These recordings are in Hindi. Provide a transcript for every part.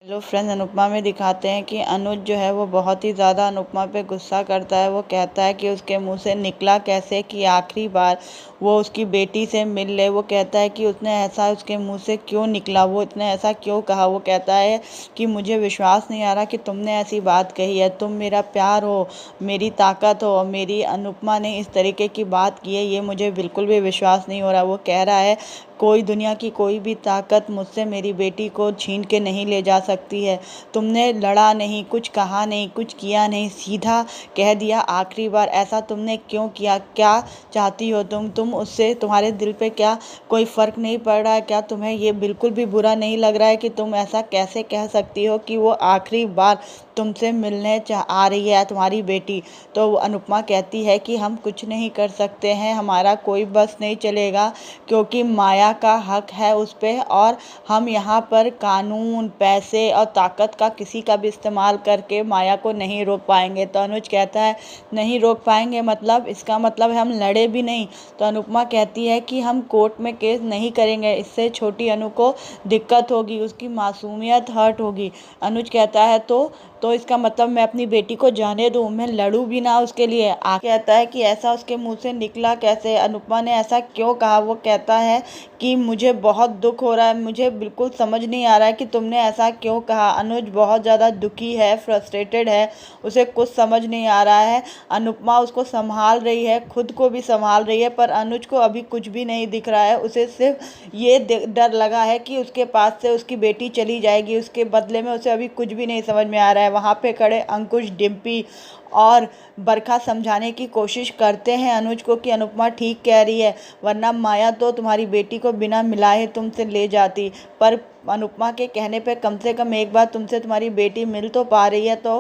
हेलो फ्रेंड्स, अनुपमा में दिखाते हैं कि अनुज जो है वो बहुत ही ज़्यादा अनुपमा पे गुस्सा करता है। वो कहता है कि उसके मुंह से निकला कैसे कि आखिरी बार वो उसकी बेटी से मिल ले। वो कहता है कि उसने ऐसा उसके मुंह से क्यों निकला, वो इतने ऐसा क्यों कहा। वो कहता है कि मुझे विश्वास नहीं आ रहा कि तुमने ऐसी बात कही है, तुम मेरा प्यार हो, मेरी ताकत हो, मेरी अनुपमा ने इस तरीके की बात की है, ये मुझे बिल्कुल भी विश्वास नहीं हो रहा। वो कह रहा है कोई दुनिया की कोई भी ताकत मुझसे मेरी बेटी को छीन के नहीं ले जा सकती है। तुमने लड़ा नहीं, कुछ कहा नहीं, कुछ किया नहीं, सीधा कह दिया आखिरी बार। ऐसा तुमने क्यों किया? क्या चाहती हो तुम उससे, तुम्हारे दिल पे क्या कोई फ़र्क नहीं पड़ रहा है क्या? तुम्हें ये बिल्कुल भी बुरा नहीं लग रहा है कि तुम ऐसा कैसे कह सकती हो कि वो आखिरी बार तुमसे मिलने आ रही है तुम्हारी बेटी? तो अनुपमा कहती है कि हम कुछ नहीं कर सकते हैं, हमारा कोई बस नहीं चलेगा, क्योंकि माया का हक है उस पे, और हम यहाँ पर कानून, पैसे और ताकत का किसी का भी इस्तेमाल करके माया को नहीं रोक पाएंगे। तो अनुज कहता है नहीं रोक पाएंगे मतलब इसका मतलब है हम लड़े भी नहीं। तो अनुपमा कहती है कि हम कोर्ट में केस नहीं करेंगे, इससे छोटी अनु को दिक्कत होगी, उसकी मासूमियत हर्ट होगी। अनुज कहता है तो इसका मतलब मैं अपनी बेटी को जाने दूँ, मैं लड़ूँ भी ना उसके लिए? कहता है कि ऐसा उसके मुंह से निकला कैसे, अनुपमा ने ऐसा क्यों कहा। वो कहता है कि मुझे बहुत दुख हो रहा है, मुझे बिल्कुल समझ नहीं आ रहा है कि तुमने ऐसा क्यों कहा। अनुज बहुत ज़्यादा दुखी है, फ्रस्ट्रेटेड है, उसे कुछ समझ नहीं आ रहा है। अनुपमा उसको संभाल रही है, खुद को भी संभाल रही है, पर अनुज को अभी कुछ भी नहीं दिख रहा है। उसे सिर्फ ये डर लगा है कि उसके पास से उसकी बेटी चली जाएगी, उसके बदले में उसे अभी कुछ भी नहीं समझ में आ रहा है। वहाँ पे खड़े अंकुश, डिम्पी और बरखा समझाने की कोशिश करते हैं अनुज को कि अनुपमा ठीक कह रही है, वरना माया तो तुम्हारी बेटी को बिना मिलाए तुमसे ले जाती। पर अनुपमा के कहने पे कम से कम एक बार तुमसे तुम्हारी बेटी मिल तो पा रही है। तो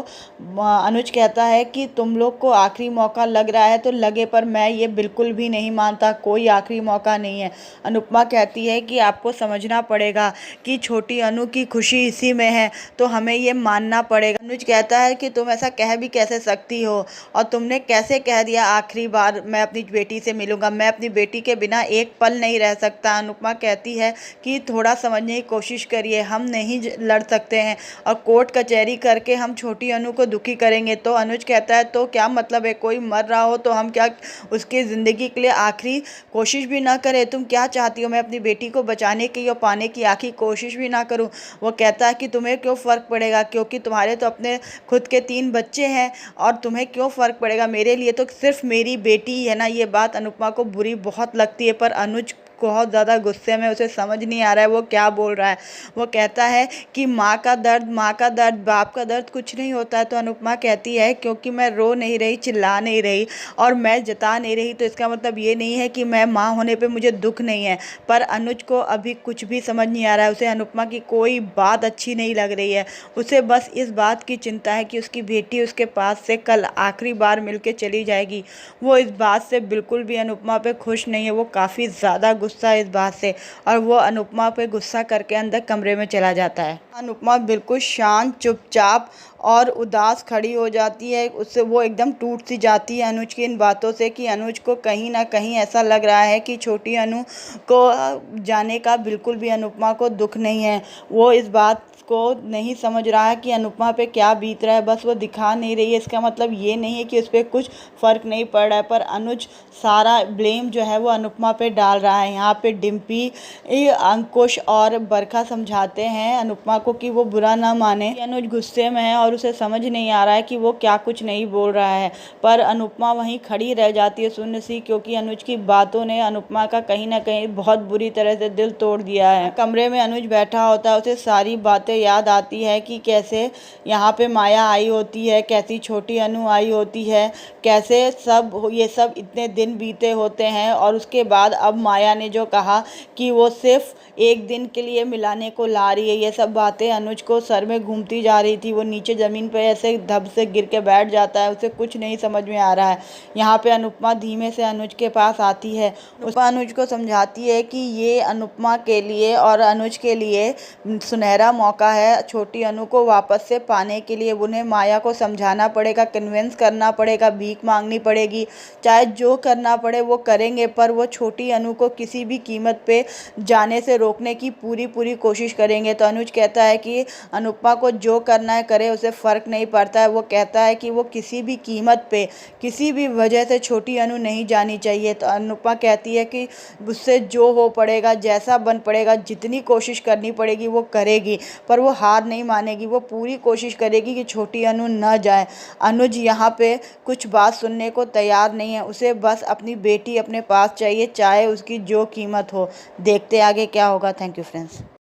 अनुज कहता है कि तुम लोग को आखिरी मौका लग रहा है तो लगे, पर मैं ये बिल्कुल भी नहीं मानता, कोई आखिरी मौका नहीं है। अनुपमा कहती है कि आपको समझना पड़ेगा कि छोटी अनु की खुशी इसी में है, तो हमें ये मानना पड़ेगा। अनुज कहता है कि तुम ऐसा कह भी कैसे सकती हो, और तुमने कैसे कह दिया आखिरी बार मैं अपनी बेटी से मिलूंगा, मैं अपनी बेटी के बिना एक पल नहीं रह सकता। अनुपमा कहती है कि थोड़ा समझने की कोशिश करिए, हम नहीं लड़ सकते हैं और कोर्ट कचहरी करके हम छोटी अनु को दुखी करेंगे। तो अनुज कहता है तो क्या मतलब है, कोई मर रहा हो तो हम क्या उसकी ज़िंदगी के लिए आखिरी कोशिश भी ना करें? तुम क्या चाहती हो, मैं अपनी बेटी को बचाने की और पाने की आखिरी कोशिश भी ना करूं? वो कहता है कि तुम्हें क्यों फ़र्क पड़ेगा, क्योंकि तुम्हारे तो अपने खुद के 3 बच्चे हैं, और तुम्हें क्यों फ़र्क पड़ेगा, मेरे लिए तो सिर्फ मेरी बेटी ही है ना। ये बात अनुपमा को बुरी बहुत लगती है, पर अनुज बहुत ज़्यादा गुस्से में, उसे समझ नहीं आ रहा है वो क्या बोल रहा है। वो कहता है कि माँ का दर्द, बाप का दर्द कुछ नहीं होता है। तो अनुपमा कहती है क्योंकि मैं रो नहीं रही, चिल्ला नहीं रही और मैं जता नहीं रही, तो इसका मतलब ये नहीं है कि मैं माँ होने पे मुझे दुख नहीं है। पर अनुज को अभी कुछ भी समझ नहीं आ रहा है, उसे अनुपमा की कोई बात अच्छी नहीं लग रही है। उसे बस इस बात की चिंता है कि उसकी बेटी उसके पास से कल आखिरी बार मिल के चली जाएगी। वो इस बात से बिल्कुल भी अनुपमा पे खुश नहीं है, वो काफ़ी ज़्यादा गुस्सा है इस बात से, और वो अनुपमा पे गुस्सा करके अंदर कमरे में चला जाता है। अनुपमा बिल्कुल शांत, चुपचाप और उदास खड़ी हो जाती है। उससे वो एकदम टूट सी जाती है अनुज की इन बातों से, कि अनुज को कहीं ना कहीं ऐसा लग रहा है कि छोटी अनु को जाने का बिल्कुल भी अनुपमा को दुख नहीं है। वो इस बात को नहीं समझ रहा है कि अनुपमा पे क्या बीत रहा है, बस वो दिखा नहीं रही है। इसका मतलब ये नहीं है कि उस पर कुछ फ़र्क नहीं पड़ रहा है, पर अनुज सारा ब्लेम जो है वो अनुपमा पे डाल रहा है। यहाँ पे डिम्पी, अंकुश और बरखा समझाते हैं अनुपमा को कि वो बुरा ना माने। अनुज गुस्से में है और उसे समझ नहीं आ रहा है कि वो क्या कुछ नहीं बोल रहा है, पर अनुपमा वहीं खड़ी रह जाती है शून्य सी, क्योंकि अनुज की बातों ने अनुपमा का कहीं ना कहीं बहुत बुरी तरह से दिल तोड़ दिया है। कमरे में अनुज बैठा होता है, उसे सारी बातें याद आती है कि कैसे यहाँ पे माया आई होती है, कैसी छोटी अनु आई होती है, कैसे ये सब इतने दिन बीते होते हैं, और उसके बाद अब माया ने जो कहा कि वो सिर्फ एक दिन के लिए मिलाने को ला रही है, ये सब बातें अनुज को सर में घूमती जा रही थी। वो नीचे ज़मीन पे ऐसे धब से गिर के बैठ जाता है, उसे कुछ नहीं समझ में आ रहा है। यहाँ पे अनुपमा धीमे से अनुज के पास आती है, अनुपमा अनुज को समझाती है कि ये अनुपमा के लिए और अनुज के लिए सुनहरा मौका होता है छोटी अनु को वापस से पाने के लिए। उन्हें माया को समझाना पड़ेगा, कन्विंस करना पड़ेगा, भीख मांगनी पड़ेगी, चाहे जो करना पड़े वो करेंगे, पर वो छोटी अनु को किसी भी कीमत पे जाने से रोकने की पूरी पूरी कोशिश करेंगे। तो अनुज कहता है कि अनुपमा को जो करना है करे, उसे फ़र्क नहीं पड़ता है। वो कहता है कि वो किसी भी कीमत पे, किसी भी वजह से छोटी अनु नहीं जानी चाहिए। तो अनुपमा कहती है कि उससे जो हो पड़ेगा, जैसा बन पड़ेगा, जितनी कोशिश करनी पड़ेगी वो करेगी, पर वो हार नहीं मानेगी। वो पूरी कोशिश करेगी कि छोटी अनु न जाए। अनुज यहाँ पे कुछ बात सुनने को तैयार नहीं है। उसे बस अपनी बेटी अपने पास चाहिए, चाहे उसकी जो कीमत हो। देखते आगे क्या होगा। Thank you friends.